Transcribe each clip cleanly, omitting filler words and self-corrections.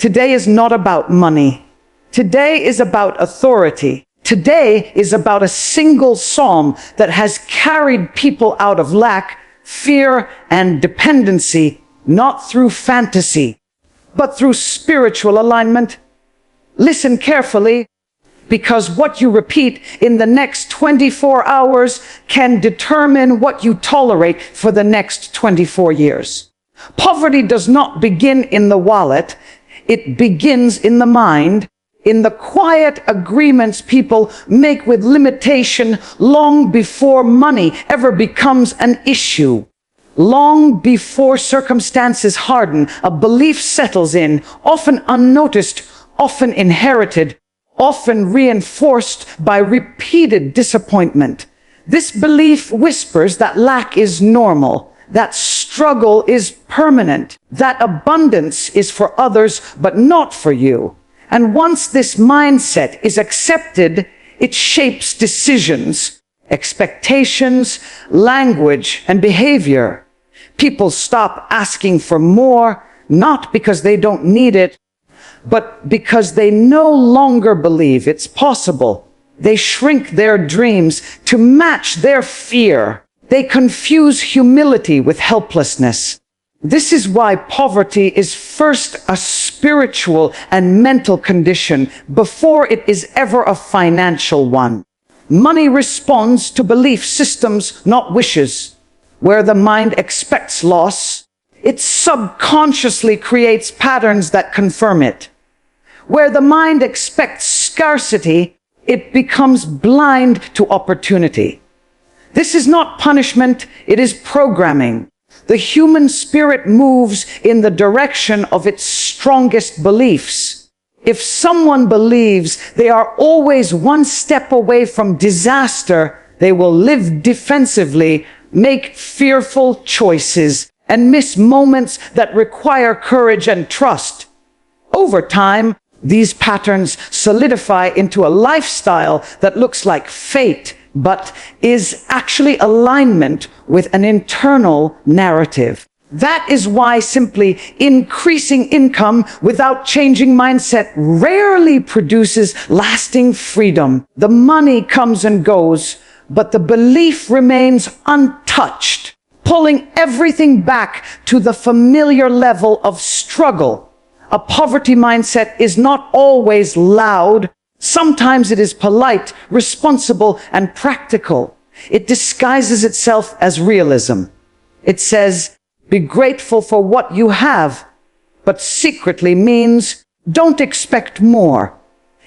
Today is not about money. Today is about authority. Today is about a single psalm that has carried people out of lack, fear, and dependency, not through fantasy, but through spiritual alignment. Listen carefully, because what you repeat in the next 24 hours can determine what you tolerate for the next 24 years. Poverty does not begin in the wallet. It begins in the mind, in the quiet agreements people make with limitation long before money ever becomes an issue. Long before circumstances harden, a belief settles in, often unnoticed, often inherited, often reinforced by repeated disappointment. This belief whispers that lack is normal, that struggle is permanent, that abundance is for others but not for you. And once this mindset is accepted, it shapes decisions, expectations, language, and behavior. People stop asking for more, not because they don't need it, but because they no longer believe it's possible. They shrink their dreams to match their fear. They confuse humility with helplessness. This is why poverty is first a spiritual and mental condition before it is ever a financial one. Money responds to belief systems, not wishes. Where the mind expects loss, it subconsciously creates patterns that confirm it. Where the mind expects scarcity, it becomes blind to opportunity. This is not punishment, it is programming. The human spirit moves in the direction of its strongest beliefs. If someone believes they are always one step away from disaster, they will live defensively, make fearful choices, and miss moments that require courage and trust. Over time, these patterns solidify into a lifestyle that looks like fate, but is actually alignment with an internal narrative. That is why simply increasing income without changing mindset rarely produces lasting freedom. The money comes and goes, but the belief remains untouched, pulling everything back to the familiar level of struggle. A poverty mindset is not always loud. Sometimes it is polite, responsible, and practical. It disguises itself as realism. It says, be grateful for what you have, but secretly means, don't expect more.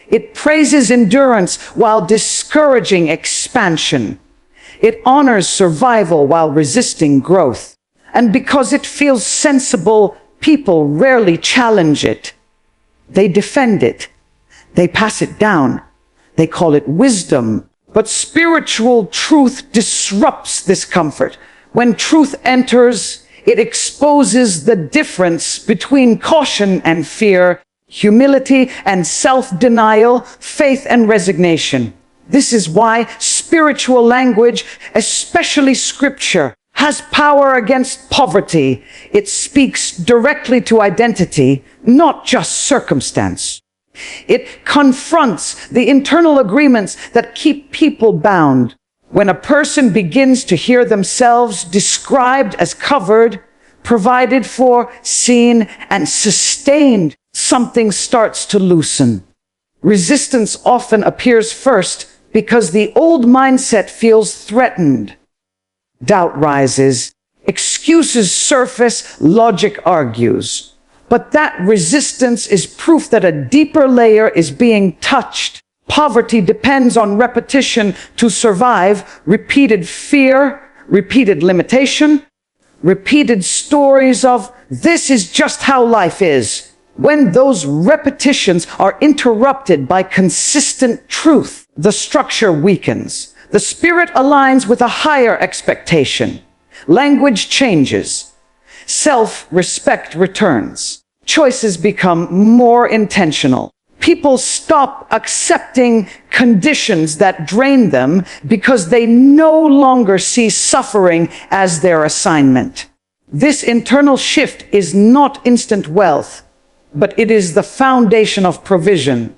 It praises endurance while discouraging expansion. It honors survival while resisting growth. And because it feels sensible, people rarely challenge it. They defend it. They pass it down. They call it wisdom. But spiritual truth disrupts this comfort. When truth enters, it exposes the difference between caution and fear, humility and self-denial, faith and resignation. This is why spiritual language, especially scripture, has power against poverty. It speaks directly to identity, not just circumstance. It confronts the internal agreements that keep people bound. When a person begins to hear themselves described as covered, provided for, seen, and sustained, something starts to loosen. Resistance often appears first because the old mindset feels threatened. Doubt rises, excuses surface, logic argues. But that resistance is proof that a deeper layer is being touched. Poverty depends on repetition to survive, repeated fear, repeated limitation, repeated stories of, this is just how life is. When those repetitions are interrupted by consistent truth, the structure weakens. The spirit aligns with a higher expectation. Language changes. Self-respect returns. Choices become more intentional. People stop accepting conditions that drain them because they no longer see suffering as their assignment. This internal shift is not instant wealth, but it is the foundation of provision.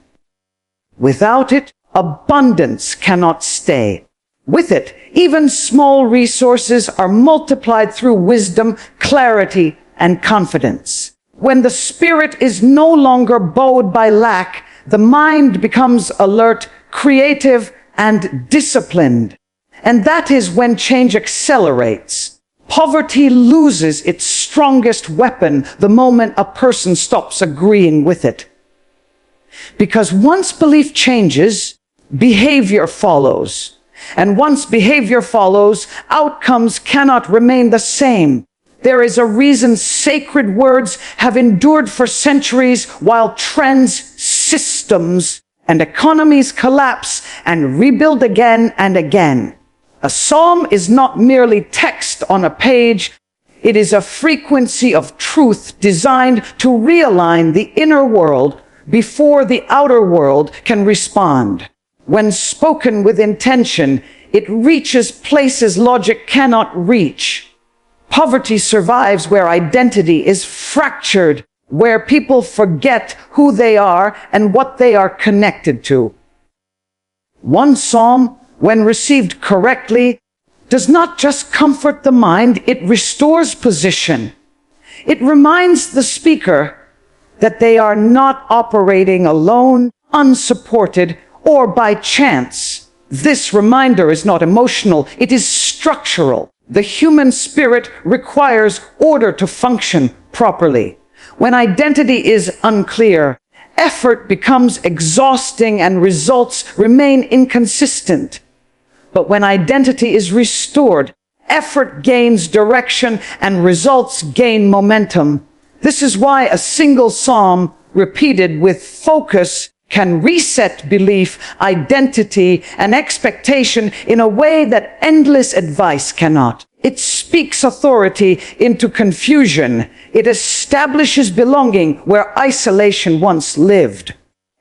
Without it, abundance cannot stay. With it, even small resources are multiplied through wisdom, clarity, and confidence. When the spirit is no longer bowed by lack, the mind becomes alert, creative, and disciplined. And that is when change accelerates. Poverty loses its strongest weapon the moment a person stops agreeing with it. Because once belief changes, behavior follows. And once behavior follows, outcomes cannot remain the same. There is a reason sacred words have endured for centuries while trends, systems, and economies collapse and rebuild again and again. A psalm is not merely text on a page. It is a frequency of truth designed to realign the inner world before the outer world can respond. When spoken with intention, it reaches places logic cannot reach. Poverty survives where identity is fractured, where people forget who they are and what they are connected to. One psalm, when received correctly, does not just comfort the mind, it restores position. It reminds the speaker that they are not operating alone, unsupported, or by chance. This reminder is not emotional, it is structural. The human spirit requires order to function properly. When identity is unclear, effort becomes exhausting and results remain inconsistent. But when identity is restored, effort gains direction and results gain momentum. This is why a single psalm repeated with focus can reset belief, identity, and expectation in a way that endless advice cannot. It speaks authority into confusion. It establishes belonging where isolation once lived.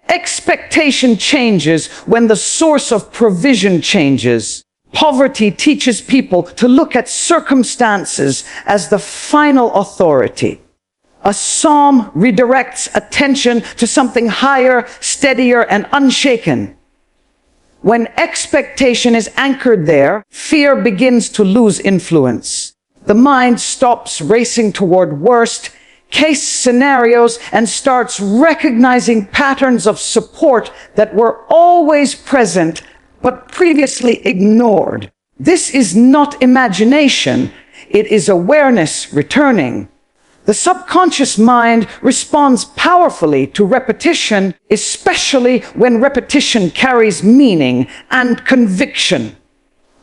Expectation changes when the source of provision changes. Poverty teaches people to look at circumstances as the final authority. A psalm redirects attention to something higher, steadier, and unshaken. When expectation is anchored there, fear begins to lose influence. The mind stops racing toward worst case scenarios and starts recognizing patterns of support that were always present but previously ignored. This is not imagination, it is awareness returning. The subconscious mind responds powerfully to repetition, especially when repetition carries meaning and conviction.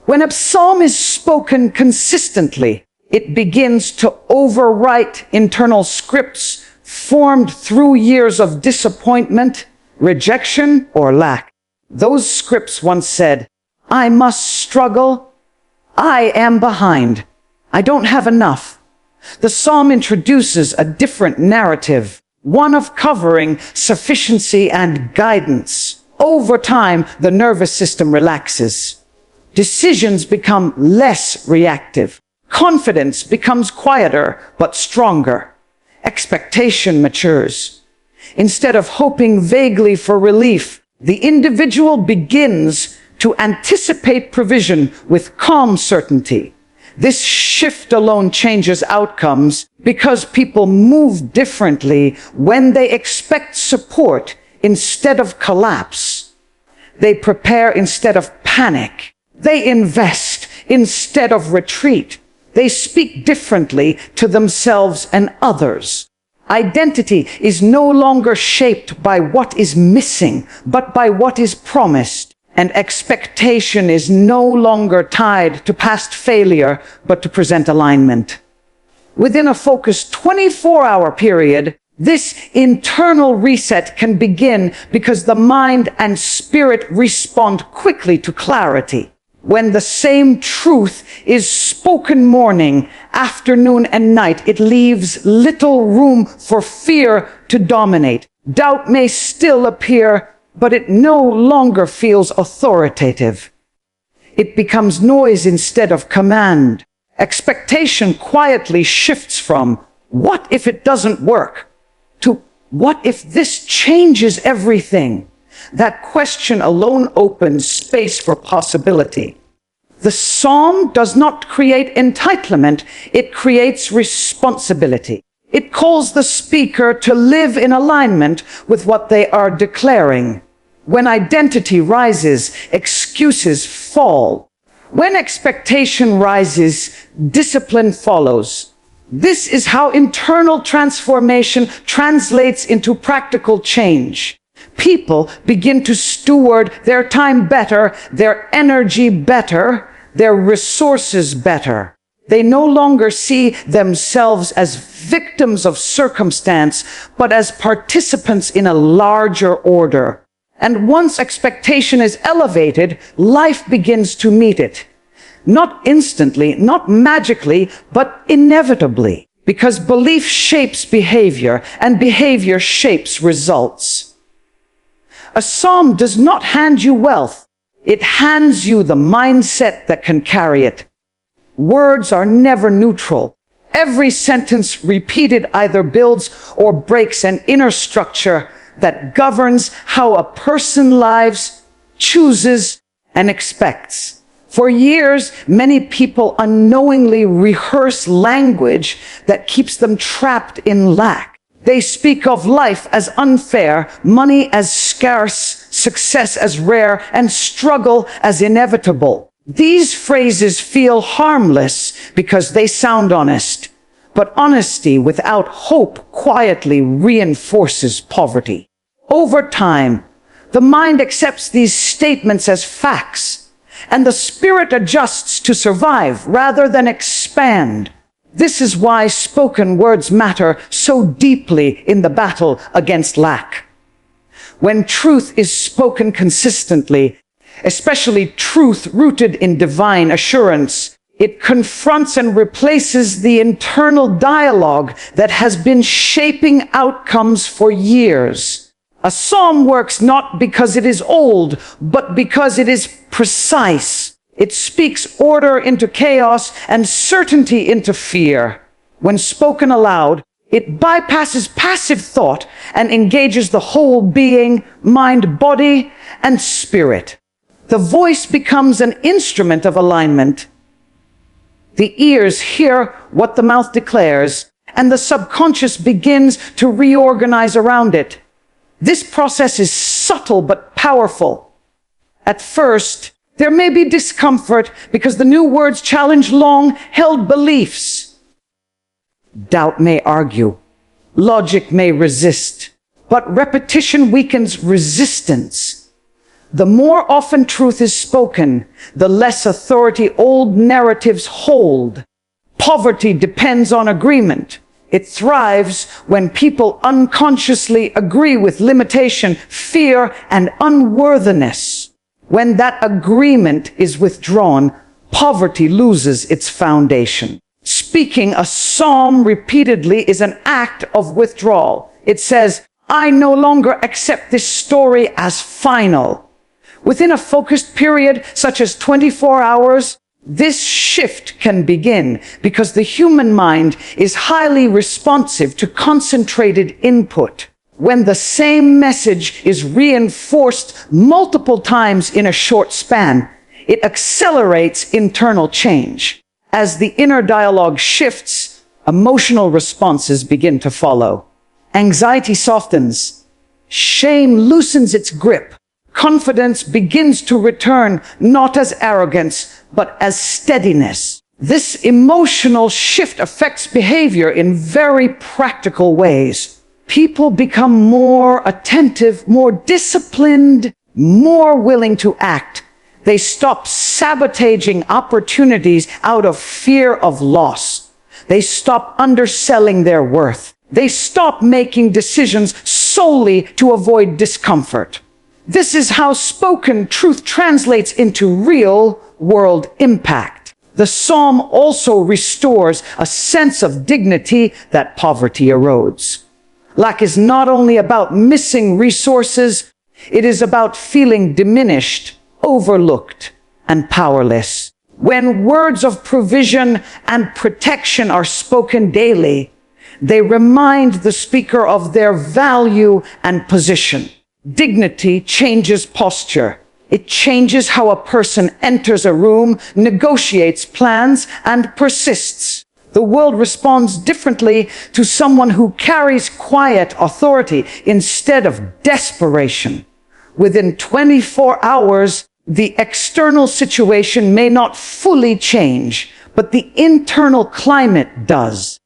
When a psalm is spoken consistently, it begins to overwrite internal scripts formed through years of disappointment, rejection, or lack. Those scripts once said, "I must struggle. I am behind. I don't have enough." The psalm introduces a different narrative, one of covering sufficiency and guidance. Over time, the nervous system relaxes. Decisions become less reactive. Confidence becomes quieter but stronger. Expectation matures. Instead of hoping vaguely for relief, the individual begins to anticipate provision with calm certainty. This shift alone changes outcomes because people move differently when they expect support instead of collapse. They prepare instead of panic. They invest instead of retreat. They speak differently to themselves and others. Identity is no longer shaped by what is missing, but by what is promised. And expectation is no longer tied to past failure, but to present alignment. Within a focused 24-hour period, this internal reset can begin because the mind and spirit respond quickly to clarity. When the same truth is spoken morning, afternoon, and night, it leaves little room for fear to dominate. Doubt may still appear, but it no longer feels authoritative. It becomes noise instead of command. Expectation quietly shifts from, "What if it doesn't work?" to, What if this changes everything? That question alone opens space for possibility. The psalm does not create entitlement, it creates responsibility. It calls the speaker to live in alignment with what they are declaring. When identity rises, excuses fall. When expectation rises, discipline follows. This is how internal transformation translates into practical change. People begin to steward their time better, their energy better, their resources better. They no longer see themselves as victims of circumstance, but as participants in a larger order. And once expectation is elevated, life begins to meet it. Not instantly, not magically, but inevitably. Because belief shapes behavior, and behavior shapes results. A psalm does not hand you wealth. It hands you the mindset that can carry it. Words are never neutral. Every sentence repeated either builds or breaks an inner structure that governs how a person lives, chooses, and expects. For years, many people unknowingly rehearse language that keeps them trapped in lack. They speak of life as unfair, money as scarce, success as rare, and struggle as inevitable. These phrases feel harmless because they sound honest, but honesty without hope quietly reinforces poverty. Over time, the mind accepts these statements as facts, and the spirit adjusts to survive rather than expand. This is why spoken words matter so deeply in the battle against lack. When truth is spoken consistently, especially truth rooted in divine assurance, it confronts and replaces the internal dialogue that has been shaping outcomes for years. A psalm works not because it is old, but because it is precise. It speaks order into chaos and certainty into fear. When spoken aloud, it bypasses passive thought and engages the whole being, mind, body, and spirit. The voice becomes an instrument of alignment. The ears hear what the mouth declares, and the subconscious begins to reorganize around it. This process is subtle but powerful. At first, there may be discomfort because the new words challenge long-held beliefs. Doubt may argue, logic may resist, but repetition weakens resistance. The more often truth is spoken, the less authority old narratives hold. Poverty depends on agreement. It thrives when people unconsciously agree with limitation, fear, and unworthiness. When that agreement is withdrawn, poverty loses its foundation. Speaking a psalm repeatedly is an act of withdrawal. It says, I no longer accept this story as final. Within a focused period, such as 24 hours, this shift can begin because the human mind is highly responsive to concentrated input. When the same message is reinforced multiple times in a short span, it accelerates internal change. As the inner dialogue shifts, emotional responses begin to follow. Anxiety softens. Shame loosens its grip. Confidence begins to return not as arrogance, but as steadiness. This emotional shift affects behavior in very practical ways. People become more attentive, more disciplined, more willing to act. They stop sabotaging opportunities out of fear of loss. They stop underselling their worth. They stop making decisions solely to avoid discomfort. This is how spoken truth translates into real-world impact. The psalm also restores a sense of dignity that poverty erodes. Lack is not only about missing resources, it is about feeling diminished, overlooked, and powerless. When words of provision and protection are spoken daily, They remind the speaker of their value and position. Dignity changes posture. It changes how a person enters a room, negotiates plans, and persists. The world responds differently to someone who carries quiet authority instead of desperation. Within 24 hours, the external situation may not fully change, but the internal climate does.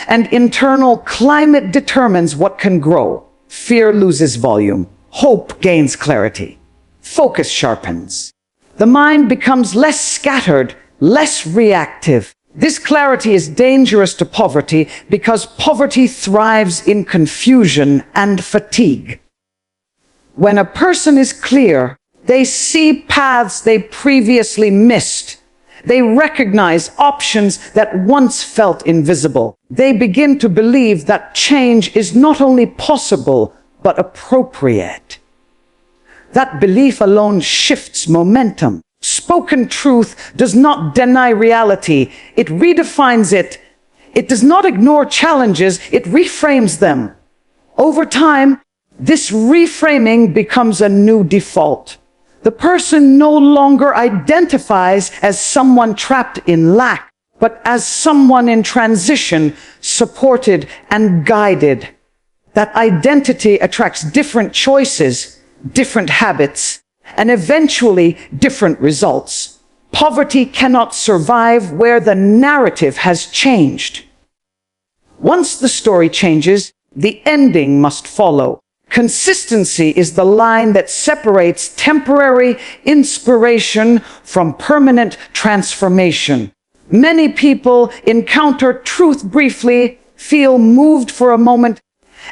And internal climate determines what can grow. Fear loses volume. Hope gains clarity. Focus sharpens. The mind becomes less scattered, less reactive. This clarity is dangerous to poverty because poverty thrives in confusion and fatigue. When a person is clear, they see paths they previously missed. They recognize options that once felt invisible. They begin to believe that change is not only possible, but appropriate. That belief alone shifts momentum. Spoken truth does not deny reality. It redefines it. It does not ignore challenges. It reframes them. Over time, this reframing becomes a new default. The person no longer identifies as someone trapped in lack, but as someone in transition, supported and guided. That identity attracts different choices, different habits, and eventually different results. Poverty cannot survive where the narrative has changed. Once the story changes, the ending must follow. Consistency is the line that separates temporary inspiration from permanent transformation. Many people encounter truth briefly, feel moved for a moment,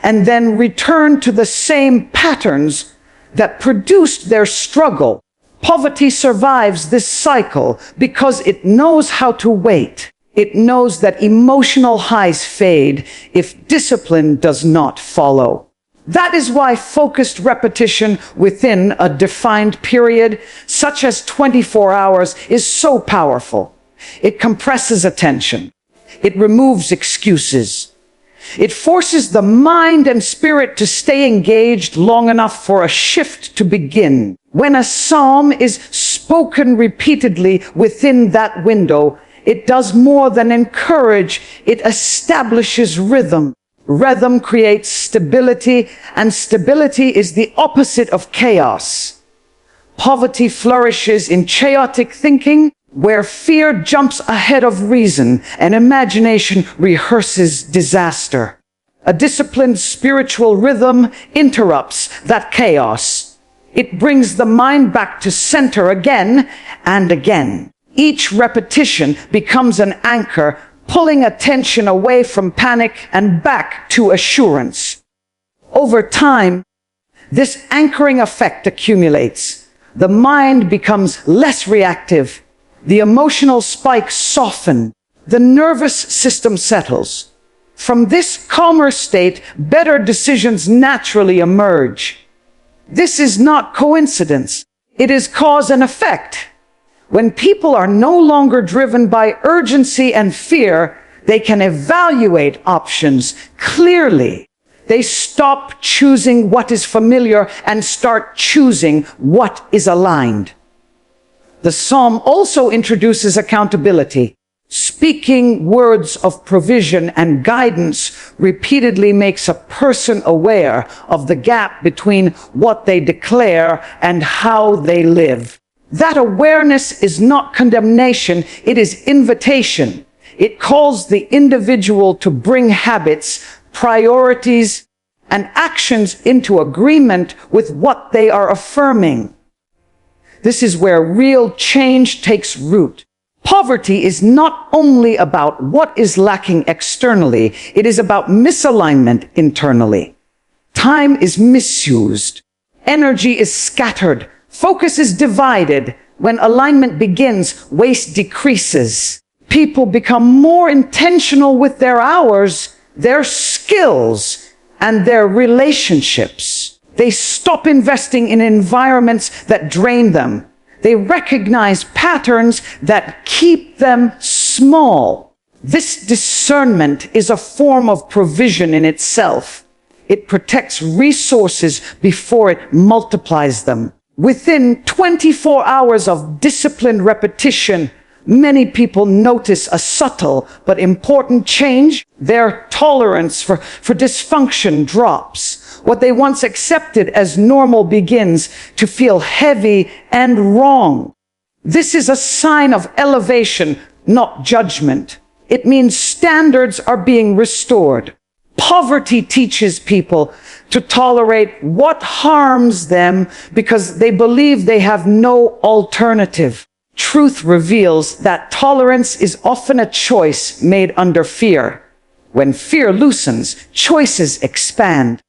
and then return to the same patterns that produced their struggle. Poverty survives this cycle because it knows how to wait. It knows that emotional highs fade if discipline does not follow. That is why focused repetition within a defined period, such as 24 hours, is so powerful. It compresses attention. It removes excuses. It forces the mind and spirit to stay engaged long enough for a shift to begin. When a psalm is spoken repeatedly within that window, it does more than encourage, it establishes rhythm. Rhythm creates stability, and stability is the opposite of chaos. Poverty flourishes in chaotic thinking, where fear jumps ahead of reason and imagination rehearses disaster. A disciplined spiritual rhythm interrupts that chaos. It brings the mind back to center again and again. Each repetition becomes an anchor, pulling attention away from panic and back to assurance. Over time, this anchoring effect accumulates. The mind becomes less reactive. The emotional spikes soften. The nervous system settles. From this calmer state, better decisions naturally emerge. This is not coincidence. It is cause and effect. When people are no longer driven by urgency and fear, they can evaluate options clearly. They stop choosing what is familiar and start choosing what is aligned. The psalm also introduces accountability. Speaking words of provision and guidance repeatedly makes a person aware of the gap between what they declare and how they live. That awareness is not condemnation, it is invitation. It calls the individual to bring habits, priorities, and actions into agreement with what they are affirming. This is where real change takes root. Poverty is not only about what is lacking externally, it is about misalignment internally. Time is misused. Energy is scattered. Focus is divided. When alignment begins, waste decreases. People become more intentional with their hours, their skills, and their relationships. They stop investing in environments that drain them. They recognize patterns that keep them small. This discernment is a form of provision in itself. It protects resources before it multiplies them. Within 24 hours of disciplined repetition, many people notice a subtle but important change. Their tolerance for dysfunction drops. What they once accepted as normal begins to feel heavy and wrong. This is a sign of elevation, not judgment. It means standards are being restored. Poverty teaches people to tolerate what harms them because they believe they have no alternative. Truth reveals that tolerance is often a choice made under fear. When fear loosens, choices expand.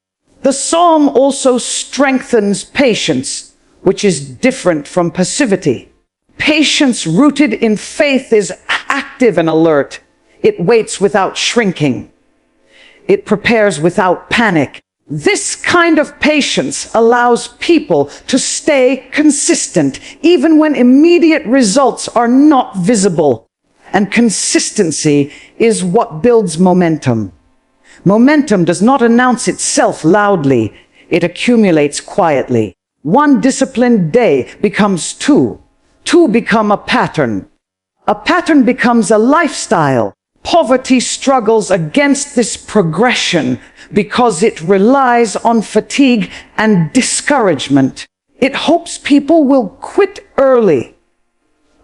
The psalm also strengthens patience, which is different from passivity. Patience rooted in faith is active and alert. It waits without shrinking. It prepares without panic. This kind of patience allows people to stay consistent even when immediate results are not visible. And consistency is what builds momentum. Momentum does not announce itself loudly. It accumulates quietly. One disciplined day becomes two. Two become a pattern. A pattern becomes a lifestyle. Poverty struggles against this progression because it relies on fatigue and discouragement. It hopes people will quit early.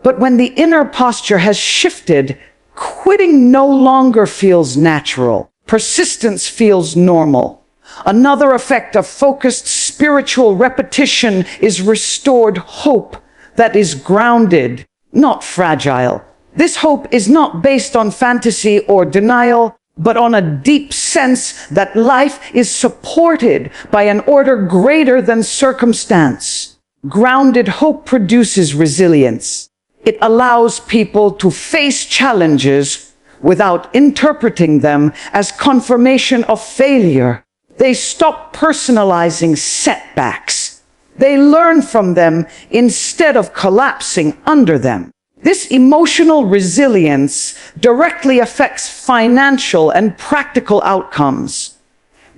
But when the inner posture has shifted, quitting no longer feels natural. Persistence feels normal. Another effect of focused spiritual repetition is restored hope that is grounded, not fragile. This hope is not based on fantasy or denial, but on a deep sense that life is supported by an order greater than circumstance. Grounded hope produces resilience. It allows people to face challenges without interpreting them as confirmation of failure. They stop personalizing setbacks. They learn from them instead of collapsing under them. This emotional resilience directly affects financial and practical outcomes.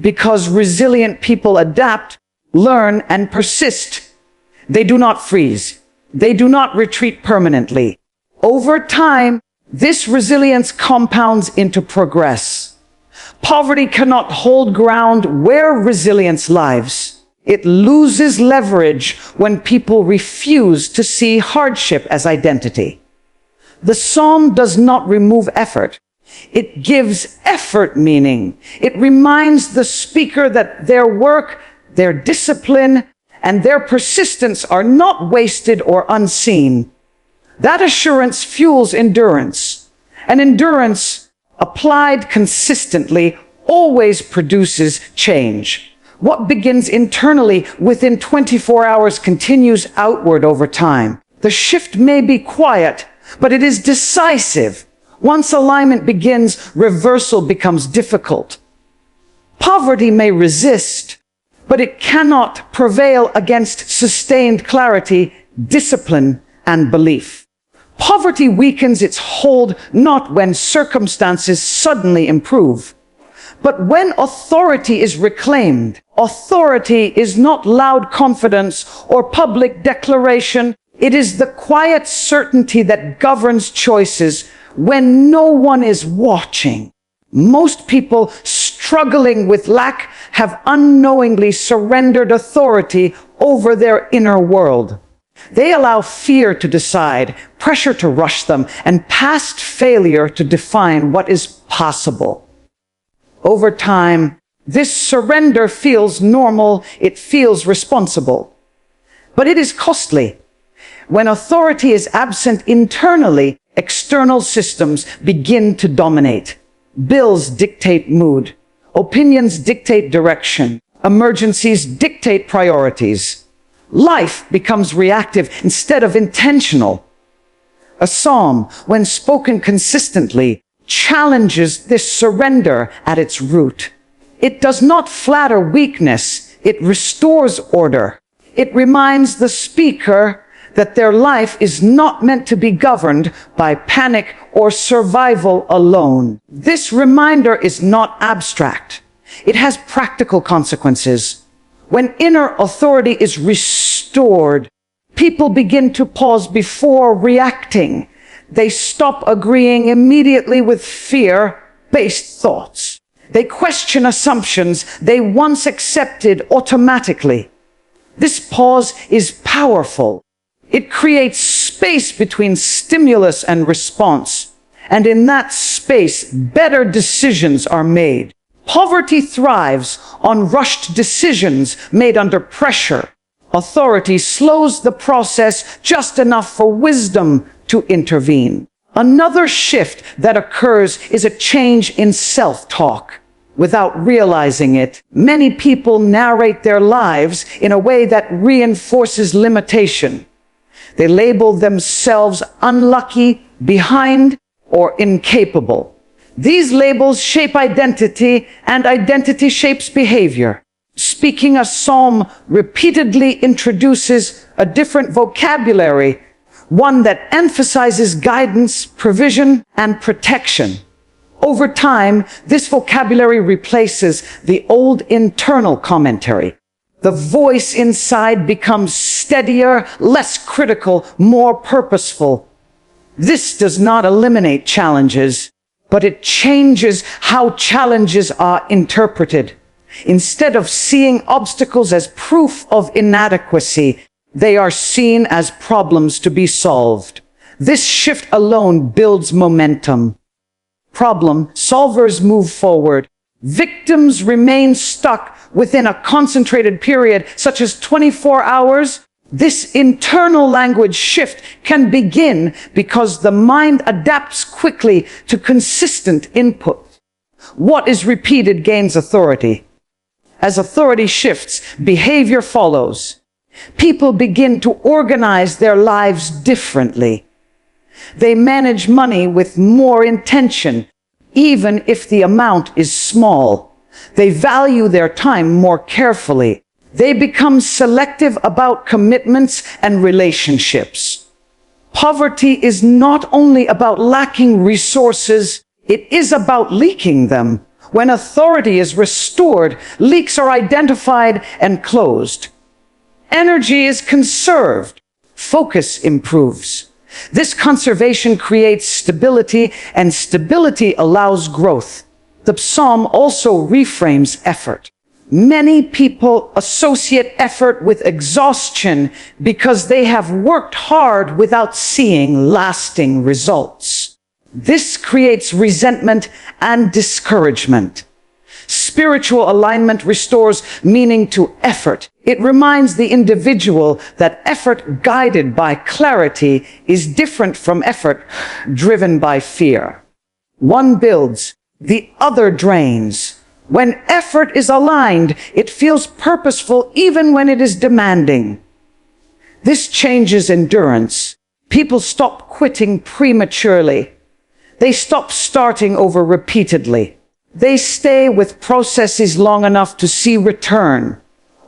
Because resilient people adapt, learn, and persist, they do not freeze. They do not retreat permanently. Over time, this resilience compounds into progress. Poverty cannot hold ground where resilience lives. It loses leverage when people refuse to see hardship as identity. The psalm does not remove effort. It gives effort meaning. It reminds the speaker that their work, their discipline, and their persistence are not wasted or unseen. That assurance fuels endurance. And endurance, applied consistently, always produces change. What begins internally within 24 hours continues outward over time. The shift may be quiet, but it is decisive. Once alignment begins, reversal becomes difficult. Poverty may resist, but it cannot prevail against sustained clarity, discipline, and belief. Poverty weakens its hold not when circumstances suddenly improve, but when authority is reclaimed. Authority is not loud confidence or public declaration. It is the quiet certainty that governs choices when no one is watching. Most people struggling with lack have unknowingly surrendered authority over their inner world. They allow fear to decide, pressure to rush them, and past failure to define what is possible. Over time, this surrender feels normal, it feels responsible. But it is costly. When authority is absent internally, external systems begin to dominate. Bills dictate mood. Opinions dictate direction. Emergencies dictate priorities. Life becomes reactive instead of intentional. A psalm, when spoken consistently, challenges this surrender at its root. It does not flatter weakness, it restores order. It reminds the speaker that their life is not meant to be governed by panic or survival alone. This reminder is not abstract. It has practical consequences. When inner authority is restored, people begin to pause before reacting. They stop agreeing immediately with fear-based thoughts. They question assumptions they once accepted automatically. This pause is powerful. It creates space between stimulus and response. And in that space, better decisions are made. Poverty thrives on rushed decisions made under pressure. Authority slows the process just enough for wisdom to intervene. Another shift that occurs is a change in self-talk. Without realizing it, many people narrate their lives in a way that reinforces limitation. They label themselves unlucky, behind, or incapable. These labels shape identity, and identity shapes behavior. Speaking a psalm repeatedly introduces a different vocabulary, one that emphasizes guidance, provision, and protection. Over time, this vocabulary replaces the old internal commentary. The voice inside becomes steadier, less critical, more purposeful. This does not eliminate challenges, but it changes how challenges are interpreted. Instead of seeing obstacles as proof of inadequacy, they are seen as problems to be solved. This shift alone builds momentum. Problem solvers move forward. Victims remain stuck within a concentrated period, such as 24 hours. This internal language shift can begin because the mind adapts quickly to consistent input. What is repeated gains authority. As authority shifts, behavior follows. People begin to organize their lives differently. They manage money with more intention, even if the amount is small. They value their time more carefully. They become selective about commitments and relationships. Poverty is not only about lacking resources, it is about leaking them. When authority is restored, leaks are identified and closed. Energy is conserved. Focus improves. This conservation creates stability, and stability allows growth. The psalm also reframes effort. Many people associate effort with exhaustion because they have worked hard without seeing lasting results. This creates resentment and discouragement. Spiritual alignment restores meaning to effort. It reminds the individual that effort guided by clarity is different from effort driven by fear. One builds, the other drains. When effort is aligned, it feels purposeful even when it is demanding. This changes endurance. People stop quitting prematurely. They stop starting over repeatedly. They stay with processes long enough to see return.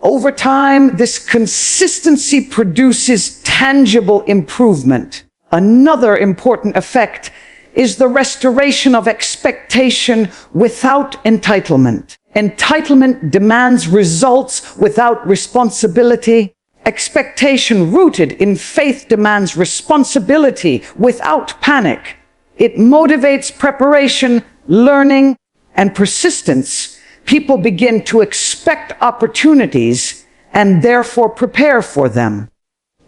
Over time, this consistency produces tangible improvement. Another important effect is the restoration of expectation without entitlement. Entitlement demands results without responsibility. Expectation rooted in faith demands responsibility without panic. It motivates preparation, learning, and persistence. People begin to expect opportunities and therefore prepare for them.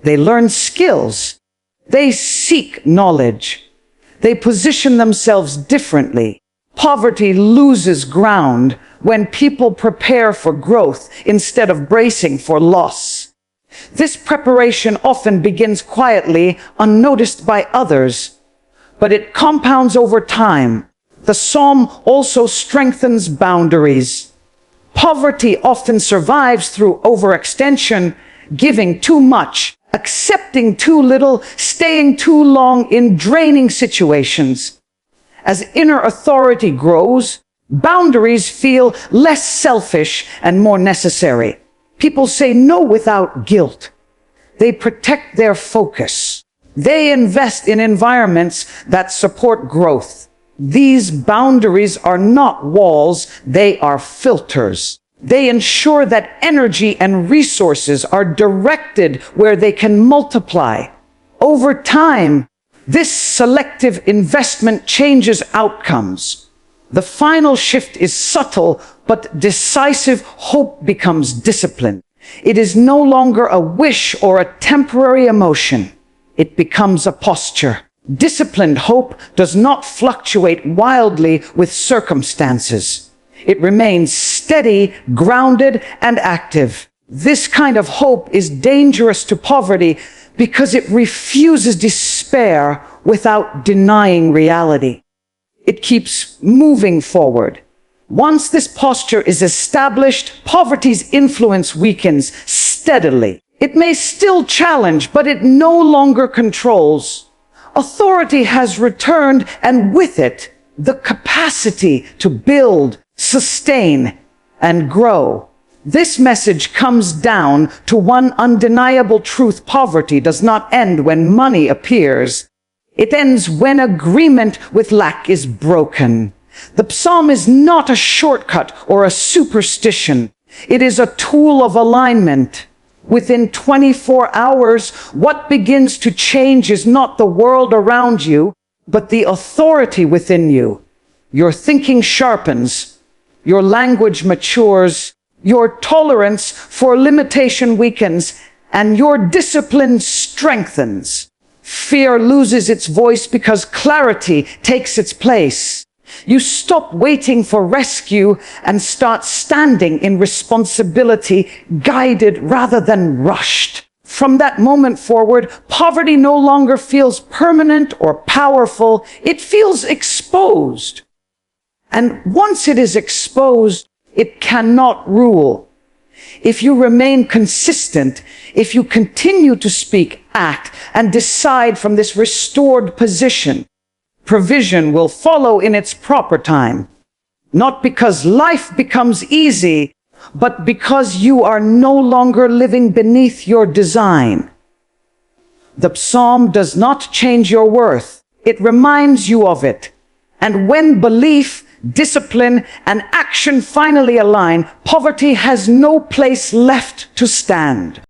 They learn skills. They seek knowledge. They position themselves differently. Poverty loses ground when people prepare for growth instead of bracing for loss. This preparation often begins quietly, unnoticed by others, but it compounds over time. The psalm also strengthens boundaries. Poverty often survives through overextension, giving too much, accepting too little, staying too long in draining situations. As inner authority grows, boundaries feel less selfish and more necessary. People say no without guilt. They protect their focus. They invest in environments that support growth. These boundaries are not walls, they are filters. They ensure that energy and resources are directed where they can multiply. Over time, this selective investment changes outcomes. The final shift is subtle, but decisive. Hope becomes discipline. It is no longer a wish or a temporary emotion. It becomes a posture. Disciplined hope does not fluctuate wildly with circumstances. It remains steady, grounded, and active. This kind of hope is dangerous to poverty because it refuses despair without denying reality. It keeps moving forward. Once this posture is established, poverty's influence weakens steadily. It may still challenge, but it no longer controls. Authority has returned, and with it, the capacity to build, sustain, and grow. This message comes down to one undeniable truth: poverty does not end when money appears. It ends when agreement with lack is broken. The psalm is not a shortcut or a superstition. It is a tool of alignment. Within 24 hours, what begins to change is not the world around you, but the authority within you. Your thinking sharpens, your language matures, your tolerance for limitation weakens, and your discipline strengthens. Fear loses its voice because clarity takes its place. You stop waiting for rescue and start standing in responsibility, guided rather than rushed. From that moment forward, poverty no longer feels permanent or powerful. It feels exposed. And once it is exposed, it cannot rule. If you remain consistent, if you continue to speak, act, and decide from this restored position, provision will follow in its proper time. Not because life becomes easy, but because you are no longer living beneath your design. The psalm does not change your worth. It reminds you of it. And when belief, discipline, and action finally align, poverty has no place left to stand.